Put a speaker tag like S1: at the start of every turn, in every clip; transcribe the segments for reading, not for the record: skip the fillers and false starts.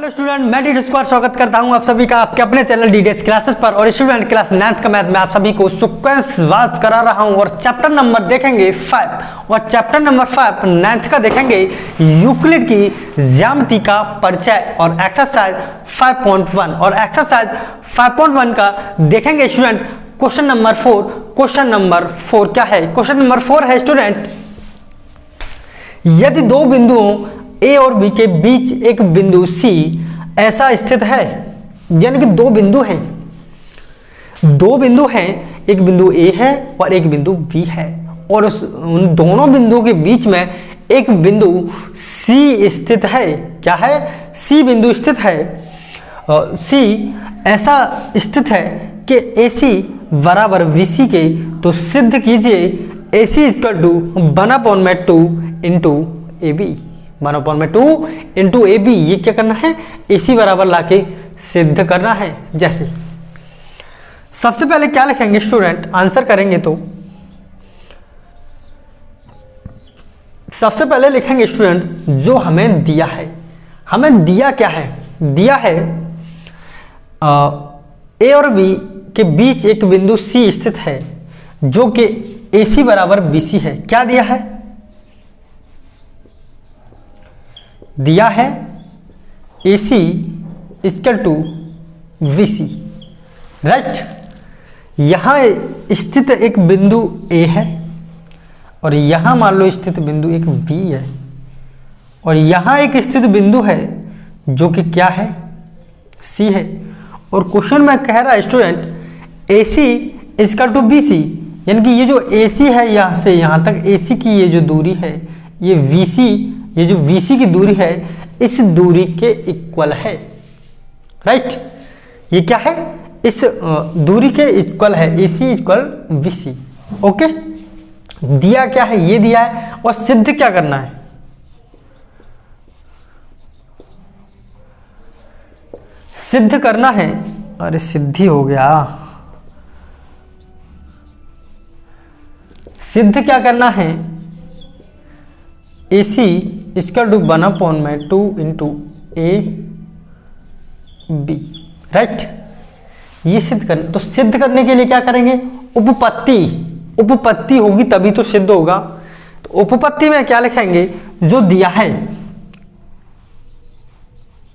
S1: Hello student, मैं D square स्वागत करता हूं आप सभी का आपके अपने चैनल डीडीएस क्लासेस पर। और स्टूडेंट क्लास 9th का मैथ में आप सभी को सीक्वेंस वाइज करा रहा हूं और चैप्टर नंबर देखेंगे 5 और चैप्टर नंबर 5 9th का देखेंगे यूक्लिड की ज्यामिति का परिचय और एक्सरसाइज 5.1 और एक्सरसाइज 5.1 का देखेंगे student question number 4। Question number 4 क्या है? क्वेश्चन नंबर 4 है स्टूडेंट, यदि दो बिंदुओं ए और बी के बीच एक बिंदु सी ऐसा स्थित है, यानी कि दो बिंदु हैं, एक बिंदु ए है और एक बिंदु बी है और उन दोनों बिंदुओं के बीच में एक बिंदु सी स्थित है। क्या है? सी बिंदु स्थित है। सी ऐसा स्थित है कि AC बराबर BC के, तो सिद्ध कीजिए AC equal to 1/2 into AB। 1/2 into AB, ये क्या करना है? AC बराबर लाके सिद्ध करना है। जैसे सबसे पहले क्या लिखेंगे स्टूडेंट, आंसर करेंगे तो सबसे पहले लिखेंगे स्टूडेंट जो हमें दिया है। हमें दिया क्या है? दिया है A और B के बीच एक बिंदु C स्थित है जो कि AC बराबर BC है। क्या दिया है? दिया है AC equal to BC, right. यहां स्थित एक बिंदु A है और यहां मान लो स्थित बिंदु एक B है और यहां एक स्थित बिंदु है जो कि क्या है? C है। और क्वेश्चन में कह रहा है student AC equal to BC, यानी कि ये जो AC है यहां से यहां तक AC की ये जो दूरी है, ये VC, ये जो VC की दूरी है इस दूरी के इक्वल है, राइट। ये क्या है? इस दूरी के इक्वल है, AC इक्वल BC। ओके, दिया क्या है? ये दिया है। और सिद्ध क्या करना है? सिद्ध करना है, अरे सिद्धि हो गया। सिद्ध क्या करना है? AC equal to 1/2 into AB, right. ये सिद्ध करना, तो सिद्ध करने के लिए क्या करेंगे? उपपत्ति होगी तभी तो सिद्ध होगा। तो उपपत्ति में क्या लिखेंगे? जो दिया है,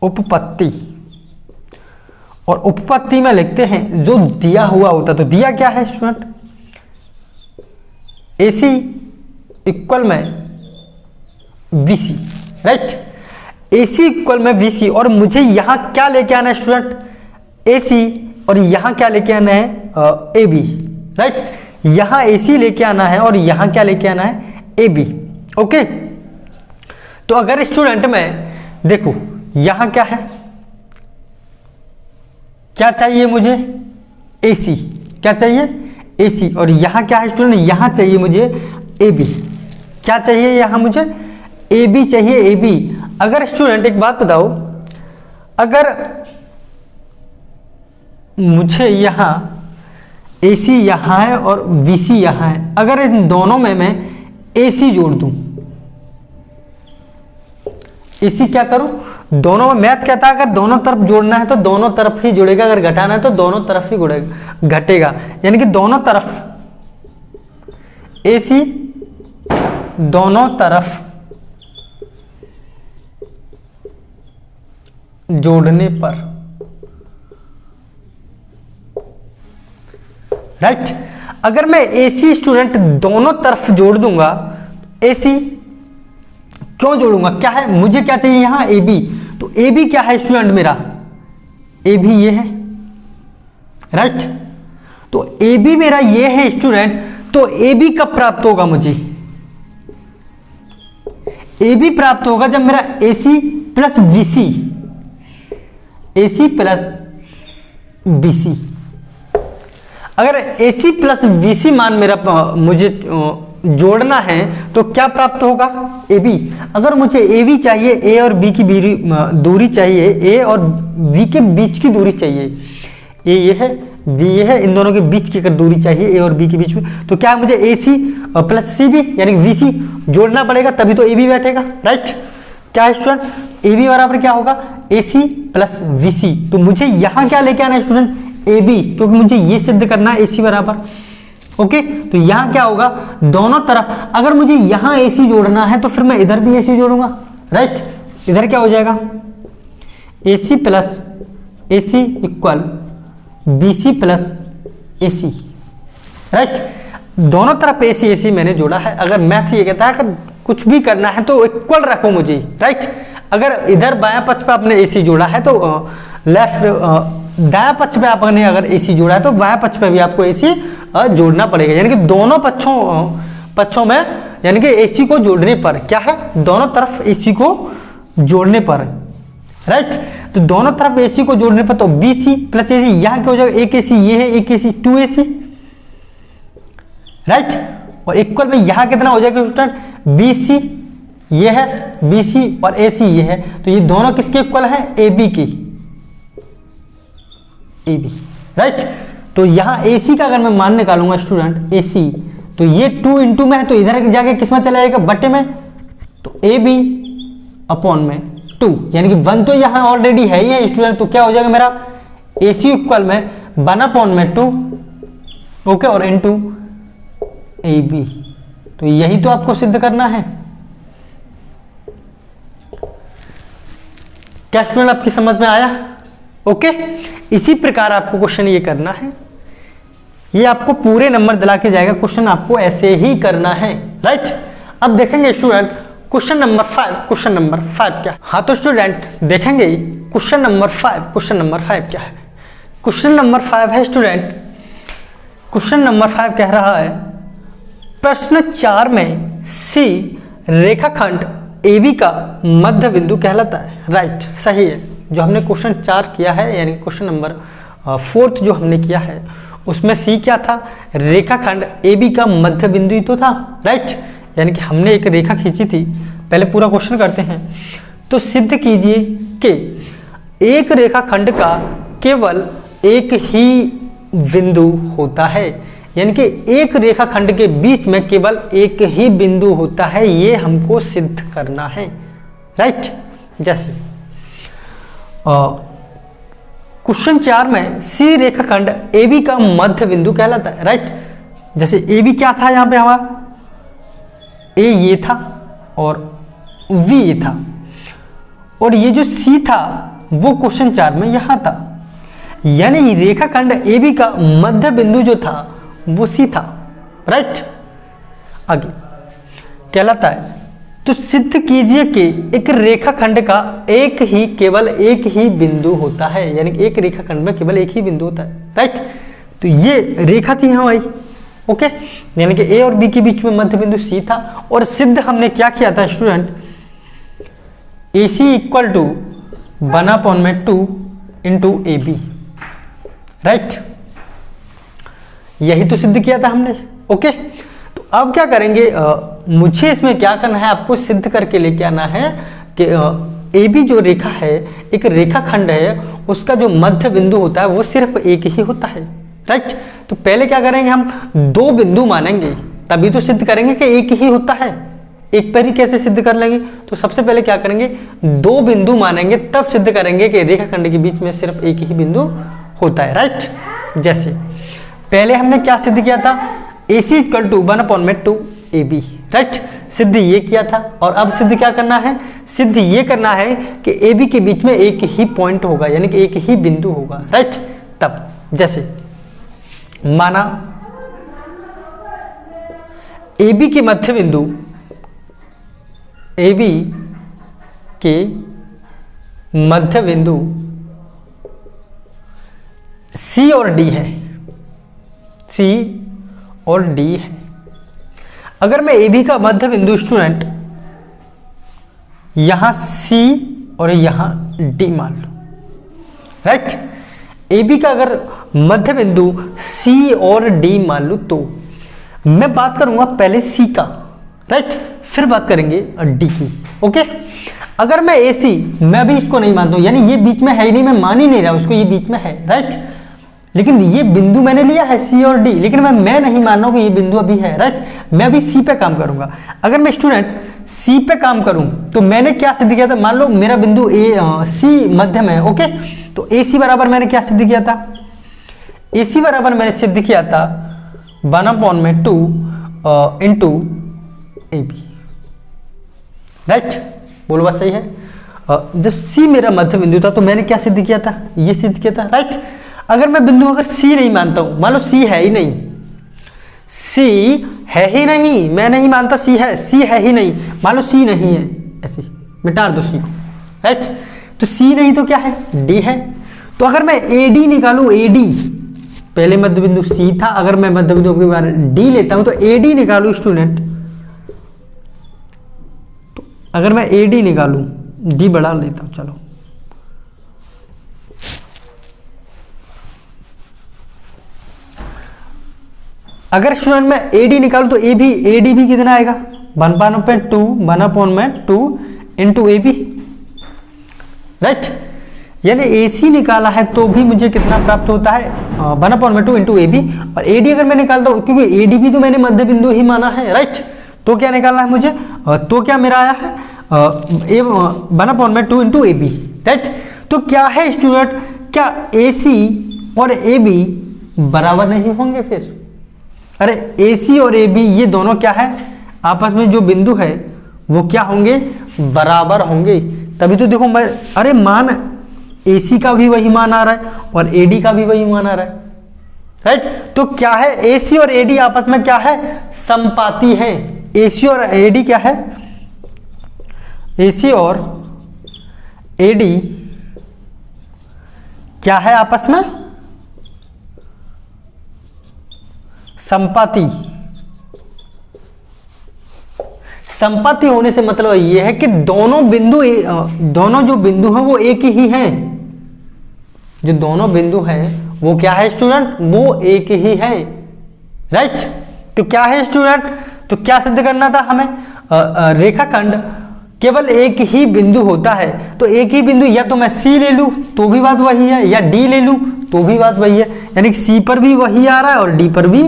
S1: उपपत्ति, और उपपत्ति में लिखते हैं जो दिया हुआ होता। तो दिया क्या है स्टूडेंट? AC इक्वल में BC, राइट। AC इक्वल में BC और मुझे यहां क्या लेके आना है स्टूडेंट? AC और यहां क्या लेके आना है? AB, right. यहां AC लेके आना है और यहां क्या लेके आना है? AB। ओके, तो अगर स्टूडेंट में देखो यहां क्या है, क्या चाहिए मुझे? AC। क्या चाहिए? AC। और यहां क्या है स्टूडेंट? यहां चाहिए मुझे AB। क्या चाहिए यहां मुझे? AB चाहिए, AB। अगर स्टूडेंट एक बात बताओ, अगर मुझे यहां AC यहां है और BC यहां है, अगर इन दोनों में मैं AC जोड़ दूं, AC क्या करूं? दोनों में मैथ कहता है अगर दोनों तरफ जोड़ना है तो दोनों तरफ ही जुड़ेगा, अगर घटाना है तो दोनों तरफ ही घटेगा, यानी कि दोनों तरफ AC दोनों तरफ जोड़ने पर, राइट। अगर मैं AC स्टूडेंट दोनों तरफ जोड़ दूंगा, AC क्यों जोड़ूंगा? क्या है? मुझे क्या चाहिए यहां? AB। तो AB क्या है स्टूडेंट मेरा? AB ये है, राइट। तो AB मेरा ये है स्टूडेंट, तो AB कब प्राप्त होगा मुझे? AB प्राप्त होगा जब मेरा AC plus BC, AC plus BC। अगर AC प्लस BC मान मेरा मुझे जोड़ना है तो क्या प्राप्त होगा? AB। अगर मुझे AB चाहिए, A और B की दूरी चाहिए, A और B के बीच की दूरी चाहिए, A ये है, B ये है, इन दोनों के बीच की अगर दूरी चाहिए A और B के बीच में, तो क्या मुझे AC प्लस CB यानी BC जोड़ना पड़ेगा, तभी तो AB बैठेगा, राइट। क्या है स्टूडेंट, ए बी बराबर क्या होगा, ए सी प्लस बी सी। तो मुझे यहां क्या लेके आना है स्टूडेंट, ए बी, क्योंकि मुझे ये सिद्ध करना है ए सी बराबर। ओके, तो यहां क्या होगा, दोनों तरफ अगर मुझे यहां ए सी जोड़ना है तो फिर मैं इधर भी ए सी जोड़ूंगा, राइट। इधर क्या हो जाएगा, ए सी प्लस ए C equal B C plus ए सी, राइट। दोनों तरफ ए सी मैंने जोड़ा है। अगर मैथ ये कहता है अगर कुछ भी करना है तो इक्वल रखो मुझे, राइट। अगर इधर बायां पक्ष पे आपने ए सी जोड़ा है तो लेफ्ट दायां पक्ष पे आपने अगर ए सी जोड़ा है तो बायां पक्ष पे भी आपको ए सी जोड़ना पड़ेगा, यानी कि दोनों पक्षों में, यानी कि ए सी को जोड़ने पर क्या है, दोनों तरफ ए सी को जोड़ने पर, राइट। तो दोनों तरफ ए सी को जोड़ने पर तो बी सी प्लस ए सी, यहां क्या हो जाएगा, एक ए सी ये है, एक ए सी 2 ए सी, राइट। और इक्वल में यहां कितना हो जाएगा स्टूडेंट, बी सी ये है, बी सी और ए सी ये है, तो ये दोनों किसके इक्वल है, ए बी की, ए बी, राइट। तो यहां ए सी का अगर मैं मान निकालूंगा स्टूडेंट ए सी, तो ये 2 इंटू में है तो इधर जाके किस में चला जाएगा, बटे में, तो ए बी अपॉन में 2, यानी कि 1 तो यहां ऑलरेडी है ही है स्टूडेंट, तो क्या हो जाएगा मेरा, ए सी इक्वल में 1 अपॉन में 2, ओके, और इनटू ए बी। तो यही तो आपको सिद्ध करना है। क्या स्टूडेंट आपकी समझ में आया, ओके। इसी प्रकार आपको क्वेश्चन ये करना है, ये आपको पूरे नंबर दिला के जाएगा, क्वेश्चन आपको ऐसे ही करना है, राइट। अब देखेंगे student question number 5, question number 5 क्या, हाँ तो स्टूडेंट देखेंगे क्वेश्चन नंबर 5, क्वेश्चन नंबर 5 क्या है। क्वेश्चन नंबर 5 है स्टूडेंट, क्वेश्चन नंबर 5 कह रहा है प्रश्न 4 में सी रेखाखंड ए बी का मध्य बिंदु कहलाता है, राइट, सही है। जो हमने क्वेश्चन 4 किया है, यानी क्वेश्चन नंबर 4 जो हमने किया है, उसमें सी क्या था, रेखाखंड ए बी का मध्य बिंदु ही तो था, राइट। यानी कि हमने एक रेखा खींची थी। पहले पूरा क्वेश्चन करते हैं। तो सिद्ध कीजिए कि एक रेखाखंड का केवल एक ही बिंदु होता है, यानी कि एक रेखाखंड के बीच में केवल एक ही बिंदु होता है, ये हमको सिद्ध करना है, राइट। जैसे क्वेश्चन 4 में सी रेखाखंड ए बी का मध्य बिंदु कहलाता है, राइट। जैसे ए बी क्या था, यहां पे हमारा ए ये था और वी ये था, और ये जो सी था वो क्वेश्चन 4 में यहां था, यानी रेखाखंड ए बी का मध्य बिंदु जो था वो सी था, राइट। आगे कहलाता है तो सिद्ध कीजिए कि एक रेखाखंड का केवल एक ही बिंदु होता है, यानी कि एक रेखाखंड में केवल एक ही बिंदु होता है, राइट। तो ये रेखा थी हमारी, ओके, यानी कि ए और बी के बीच में मध्य बिंदु सी था। और सिद्ध हमने क्या किया था student, A C equal to 1/2 into A B, right. यही तो सिद्ध किया था हमने, ओके। तो अब क्या करेंगे, मुझे इसमें क्या करना है, आपको सिद्ध करके लेके आना है कि ए बी जो रेखा है, एक रेखाखंड है, उसका जो मध्य बिंदु होता है वो सिर्फ एक ही होता है, राइट। तो पहले क्या करेंगे, हम 2 बिंदु मानेंगे, तभी तो सिद्ध करेंगे कि एक ही होता है। एक पर ही कैसे सिद्ध कर लेंगे, तो सबसे पहले क्या करेंगे, 2 बिंदु मानेंगे, तब सिद्ध करेंगे कि रेखाखंड के बीच में सिर्फ एक ही बिंदु होता है, राइट। जैसे पहले हमने क्या सिद्ध किया था, A C equal to 1/2 A B, right. सिद्ध ये किया था। और अब सिद्ध क्या करना है, सिद्ध ये करना है कि ए बी के बीच में एक ही पॉइंट होगा, यानी कि एक ही बिंदु होगा, राइट। तब जैसे माना ए बी के मध्य बिंदु, ए बी के मध्य बिंदु सी और डी है, सी और डी है। अगर मैं ए बी का मध्य बिंदु स्टूडेंट यहां सी और यहां डी मान लो, राइट। ए बी का अगर मध्य बिंदु सी और डी मान लो, तो मैं बात करूंगा पहले सी का, राइट, फिर बात करेंगे डी की, ओके। अगर मैं ए सी, मैं अभी इसको नहीं मानता हूं, यानी ये बीच में है ही नहीं, मैं मान ही नहीं रहा उसको, ये बीच में है, राइट। लेकिन ये बिंदु मैंने लिया है सी और डी, लेकिन मैं नहीं मान रहा हूं कि ये बिंदु अभी है, राइट। मैं अभी सी पे काम करूंगा। अगर मैं स्टूडेंट सी पे काम करूं तो मैंने क्या सिद्ध किया था, मान लो मेरा बिंदु सी मध्यम है, ओके, तो ए सी बराबर मैंने क्या सिद्ध किया था, ए सी बराबर मैंने सिद्ध किया था 1/2 इंटू ए बी, राइट, बोलो बात सही है। जब सी मेरा मध्य बिंदु था तो मैंने क्या सिद्ध किया था, ये सिद्ध किया था, राइट। अगर मैं बिंदु अगर सी नहीं मानता हूं, मान लो सी है ही नहीं, सी है ही नहीं, मैं नहीं मानता सी है ही नहीं, मान लो सी नहीं है, ऐसे मिटा दो सी को, राइट। तो सी नहीं तो क्या है, डी है। तो अगर मैं ए डी निकालू, ए डी पहले मध्य बिंदु सी था, अगर मैं मध्य बिंदु के बारे डी लेता हूं तो ए डी निकालू स्टूडेंट, तो अगर मैं ए डी निकालू, डी बढ़ा लेता हूं, चलो अगर स्टूडेंट मैं ए डी निकालू तो ए डी भी कितना आएगा, 1/2 इंटू ए बी, राइट। यानी ए सी निकाला है तो भी मुझे कितना प्राप्त होता है, 1/2 इंटू ए बी। और ए डी अगर मैं निकालता हूं, क्योंकि ए डी भी तो मैंने मध्य बिंदु ही माना है, राइट, तो क्या निकालना है मुझे, तो क्या मेरा आया है 1/2 इंटू ए बी, राइट। तो क्या है स्टूडेंट, क्या ए सी और ए बी बराबर नहीं होंगे फिर, अरे ए सी और ए बी ये दोनों क्या है, आपस में जो बिंदु है वो क्या होंगे, बराबर होंगे। तभी तो देखो मैं, अरे मान ए सी का भी वही मान आ रहा है और ए डी का भी वही मान आ रहा है, राइट। तो क्या है, ए सी और ए डी आपस में क्या है, समपाती है। ए सी और ए डी क्या है, ए सी और ए डी क्या है आपस में, संपाती। संपाती होने से मतलब यह है कि दोनों बिंदु, दोनों जो बिंदु हैं वो एक ही हैं, जो दोनों बिंदु हैं वो क्या है स्टूडेंट, वो एक ही है, राइट। तो क्या है स्टूडेंट, तो क्या सिद्ध करना था हमें, रेखाखंड केवल एक ही बिंदु होता है, तो एक ही बिंदु, या तो मैं सी ले लूं तो भी बात वही है, या डी ले लूं तो भी बात वही है, यानी कि सी पर भी वही आ रहा है और डी पर भी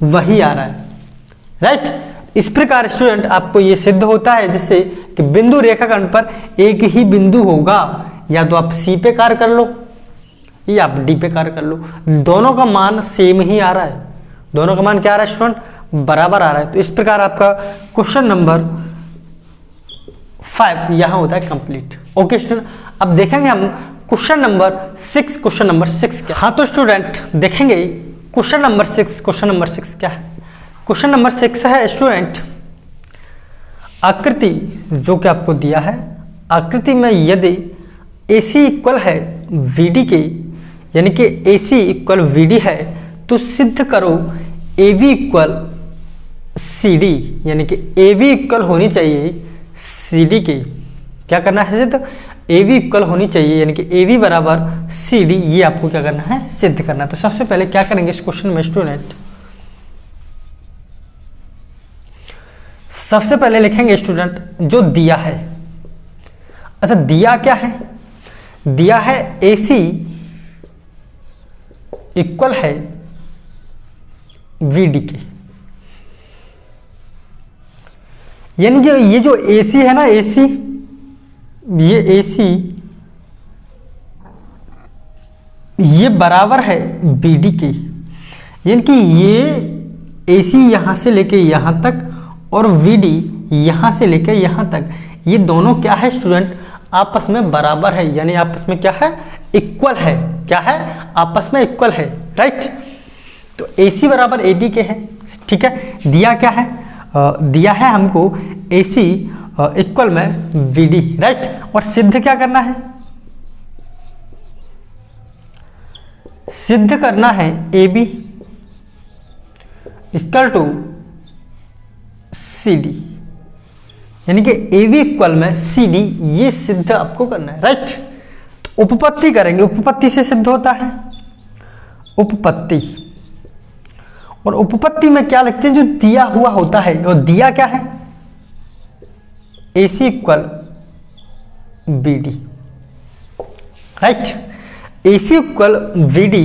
S1: वही आ रहा है, राइट। इस प्रकार स्टूडेंट आपको यह सिद्ध होता है जिससे कि बिंदु रेखाखंड पर एक ही बिंदु होगा, या तो आप सी पे कार्य कर लो या आप डी पे कार्य कर लो, दोनों का मान सेम ही आ रहा है, दोनों का मान क्या आ रहा है स्टूडेंट, बराबर आ रहा है। तो इस प्रकार आपका क्वेश्चन नंबर 5 यहां होता है कंप्लीट, ओके स्टूडेंट। अब देखेंगे हम क्वेश्चन नंबर 6, क्वेश्चन नंबर 6 क्या, हाँ तो स्टूडेंट देखेंगे क्वेश्चन नंबर 6, क्वेश्चन नंबर 6 क्या है। क्वेश्चन नंबर 6 है स्टूडेंट, आकृति जो कि आपको दिया है, आकृति में यदि AC इक्वल है VD के, यानी कि AC इक्वल VD है, तो सिद्ध करो AB इक्वल CD, यानी कि AB इक्वल होनी चाहिए CD के, क्या करना है सिद्ध, AB इक्वल होनी चाहिए, यानी कि AB बराबर CD, ये आपको क्या करना है, सिद्ध करना है। तो सबसे पहले क्या करेंगे इस क्वेश्चन में स्टूडेंट, सबसे पहले लिखेंगे स्टूडेंट जो दिया है, अच्छा दिया क्या है, दिया है AC इक्वल है VD के, यानी जो ये जो AC है ना, AC, ये AC ये बराबर है BD के, यानी कि ये AC यहां से लेके यहां तक और VD यहां से लेके यहां तक, ये दोनों क्या है स्टूडेंट, आपस में बराबर है, यानी आपस में क्या है, इक्वल है, क्या है, आपस में इक्वल है, राइट। तो AC बराबर AD के है, ठीक है। दिया क्या है, दिया है हमको AC इक्वल में VD, राइट। और सिद्ध क्या करना है, सिद्ध करना है AB इक्वल टू CD, यानी कि AB इक्वल में CD, ये सिद्ध आपको करना है, राइट। तो उपपत्ति करेंगे, उपपत्ति से सिद्ध होता है, उपपत्ति, और उपपत्ति में क्या लिखते हैं, जो दिया हुआ होता है, और दिया क्या है, AC equal BD, right, AC equal VD,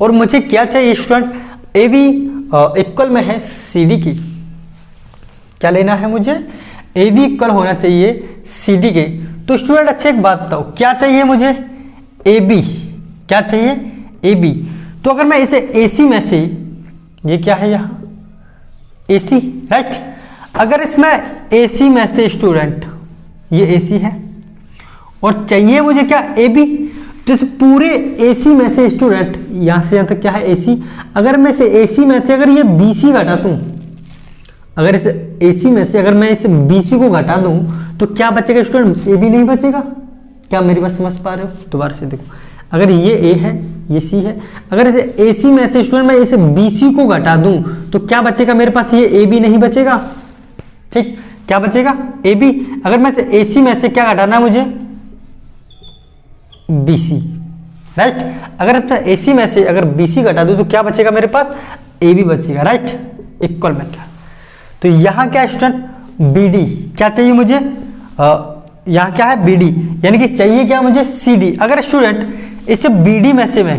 S1: और मुझे क्या चाहिए स्टूडेंट, AB इक्वल में है CD की, क्या लेना है मुझे, ए बी इक्वल होना चाहिए सी डी के। तो स्टूडेंट अच्छा एक बात बताओ, क्या चाहिए मुझे? A B. क्या चाहिए? A B. तो अगर मैं इसे ए सी में से, ये क्या है यहाँ ए सी, राइट। अगर इसमें ए सी में से स्टूडेंट ये ए सी है और चाहिए मुझे क्या? A B. तो इस पूरे ए सी में से स्टूडेंट यहाँ से यहाँ तक क्या है? ए सी। अगर मैं इसे ए सी में से अगर ये बी सी घटा दूँ, अगर इस ए सी में से अगर मैं इस बी सी को घटा दूँ तो क्या बचेगा स्टूडेंट? ए बी नहीं बचेगा। क्या मेरी बात समझ पा रहे हो? दोबारा से देखो, अगर ये ए है ये सी है, अगर इसे ए सी में से स्टूडेंट मैं इसे बी सी को घटा दूं तो क्या बचेगा मेरे पास? ये ए बी नहीं बचेगा। ठीक, क्या बचेगा? A B. अगर मैं इसे ए सी में से क्या घटाना है मुझे? B C, right. अगर ए सी में से अगर बी सी घटा दूं तो क्या बचेगा मेरे पास? ए बी बचेगा, राइट। इक्वल में क्या, तो यहाँ क्या स्टूडेंट? B D. क्या चाहिए मुझे? यहाँ क्या है? B D. यानी कि चाहिए क्या मुझे? C D. अगर स्टूडेंट इसे बी डी में से मैं,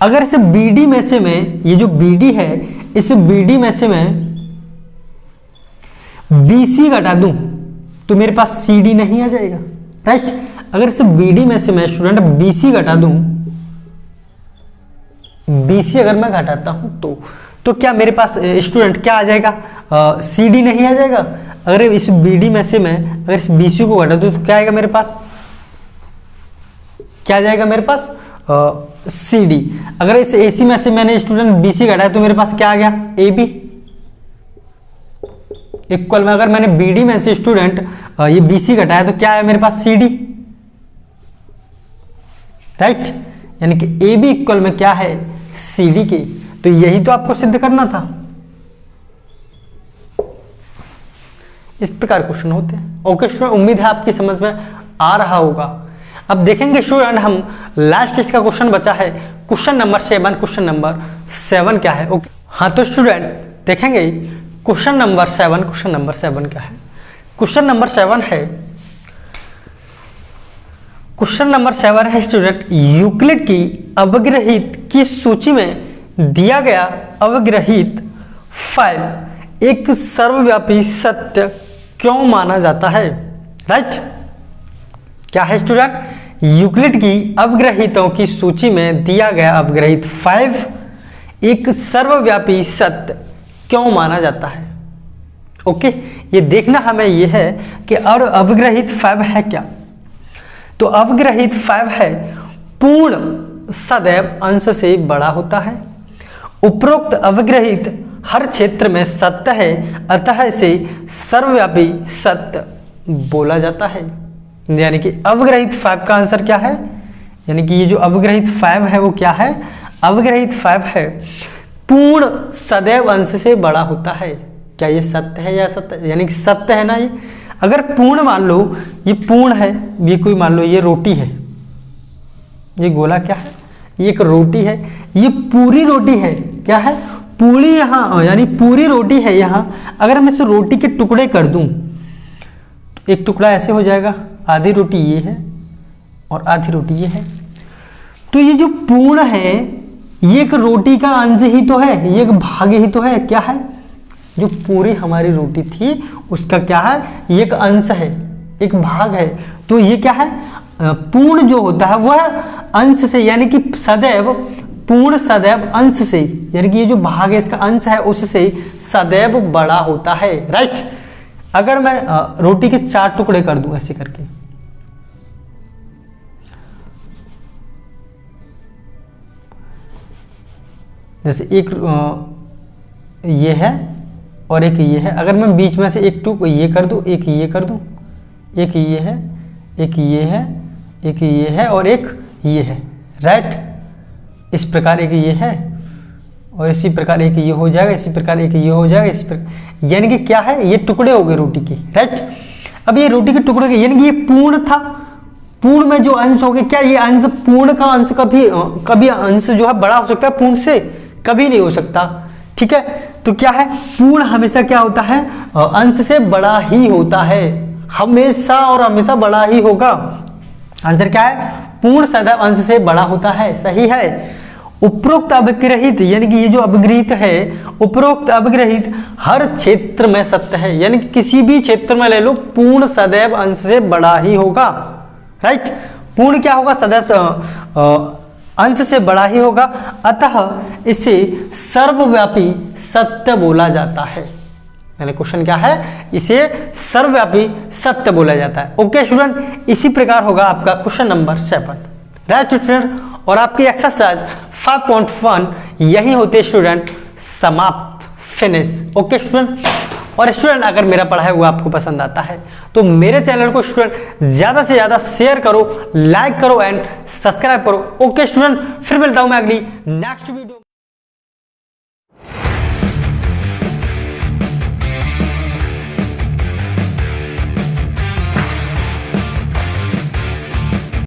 S1: अगर इसे बी डी में से मैं, ये जो बी डी है इसे बी डी में से मैं बी सी घटा दूं तो मेरे पास सी डी नहीं आ जाएगा, राइट। अगर इसे बी डी में से मैं स्टूडेंट बी सी घटा दूं, बी सी अगर मैं घटाता हूं तो क्या मेरे पास स्टूडेंट क्या आ जाएगा? सी डी नहीं आ जाएगा। अगर इस बी डी में से मैं अगर इस बी सी को घटा दूं तो क्या आएगा मेरे पास? क्या जाएगा मेरे पास? सी डी। अगर इस ए सी में से मैंने स्टूडेंट बी सी घटाया तो मेरे पास क्या आ गया? A B. इक्वल में अगर मैंने बी डी में से स्टूडेंट ये बी सी घटाया तो क्या आया मेरे पास? C D, right. यानी कि ए बी इक्वल में क्या है? सी डी के। तो यही तो आपको सिद्ध करना था। इस प्रकार क्वेश्चन होते हैं। ओके स्टूडेंट, उम्मीद है आपकी समझ में आ रहा होगा। अब देखेंगे स्टूडेंट हम लास्ट इसका क्वेश्चन बचा है, क्वेश्चन नंबर 7। क्वेश्चन नंबर 7 क्या है? ओके हाँ, तो स्टूडेंट देखेंगे क्वेश्चन नंबर 7। क्वेश्चन नंबर 7 क्या है? क्वेश्चन नंबर 7 है, क्वेश्चन नंबर 7 है स्टूडेंट, यूक्लिड की अवग्रहित की सूची में दिया गया अवग्रहित 5 एक सर्वव्यापी सत्य क्यों माना जाता है? राइट। क्या है स्टूडेंट? यूक्लिड की अवग्रहितों की सूची में दिया गया अवग्रहित 5 एक सर्वव्यापी सत्य क्यों माना जाता है? ओके, ये देखना हमें ये है कि और अवग्रहित 5 है क्या। तो अवग्रहित 5 है पूर्ण सदैव अंश से बड़ा होता है। उपरोक्त अवग्रहित हर क्षेत्र में सत्य है, अतः इसे सर्वव्यापी सत्य बोला जाता है। यानी कि अवग्रहित 5 का आंसर क्या है? यानी कि ये जो अवग्रहित 5 है वो क्या है? अवग्रहित 5 है पूर्ण सदैव अंश से बड़ा होता है। क्या ये सत्य है या सत्य? यानी कि सत्य है ना ये। अगर पूर्ण मान लो, ये पूर्ण है, ये कोई मान लो ये रोटी है, ये गोला क्या है? ये एक रोटी है, ये पूरी रोटी है। क्या है? पूरी, यहाँ यानी पूरी रोटी है। यहाँ अगर मैं इस रोटी के टुकड़े कर दूं तो एक टुकड़ा ऐसे हो जाएगा, आधी रोटी ये है और आधी रोटी ये है। तो ये जो पूर्ण है ये एक रोटी का अंश ही तो है, ये एक भाग ही तो है। क्या है? जो पूरी हमारी रोटी थी उसका क्या है? ये एक अंश है, एक भाग है। तो ये क्या है? पूर्ण जो होता है वह अंश से, यानी कि सदैव पूर्ण सदैव अंश से, यानी कि ये जो भाग है इसका अंश है उससे सदैव बड़ा होता है। राइट। अगर मैं रोटी के 4 टुकड़े कर दूं ऐसे करके, जैसे एक ये है और एक ये है, अगर मैं बीच में से एक टुकड़ा ये कर दूं, एक ये कर दूं, एक ये है, एक ये है, एक ये है और एक ये है। राइट। इस प्रकार एक ये है और इसी प्रकार एक ये हो जाएगा, इसी प्रकार एक ये हो जाएगा, इसी प्रकार, यानी कि क्या है? ये टुकड़े हो गए रोटी के। राइट। अब ये रोटी के टुकड़े के, यानी कि ये पूर्ण था, पूर्ण में जो अंश हो गए, क्या ये अंश पूर्ण का अंश कभी अंश जो है बड़ा हो सकता है पूर्ण से? कभी नहीं हो सकता। ठीक है। तो क्या है? पूर्ण हमेशा क्या होता है? अंश से बड़ा ही होता है, हमेशा और हमेशा बड़ा ही होगा। आंसर क्या है? पूर्ण सदैव अंश से बड़ा होता है। सही है। उपरोक्त अभिग्रहित यानी कि ये जो अभिग्रहित है, उपरोक्त अभिग्रहित हर क्षेत्र में सत्य है, यानी कि किसी भी क्षेत्र में ले लो, पूर्ण सदैव अंश से बड़ा ही होगा। राइट, पूर्ण क्या होगा? सदैव अंश से बड़ा ही होगा, अतः इसे सर्वव्यापी सत्य बोला जाता है। यानी क्वेश्चन क्या है? इसे सर्वव्यापी सत्य बोला जाता है। ओके स्टूडेंट, इसी प्रकार होगा आपका क्वेश्चन नंबर 7। राइट स्टूडेंट, और आपकी एक्सरसाइज 5.1 यही होती है स्टूडेंट, समाप्त, फिनिश। ओके स्टूडेंट, और स्टूडेंट अगर मेरा पढ़ाया हुआ आपको पसंद आता है तो मेरे चैनल को स्टूडेंट ज्यादा से ज्यादा शेयर करो, लाइक करो एंड सब्सक्राइब करो। ओके स्टूडेंट, फिर मिलता हूं मैं अगली नेक्स्ट वीडियो।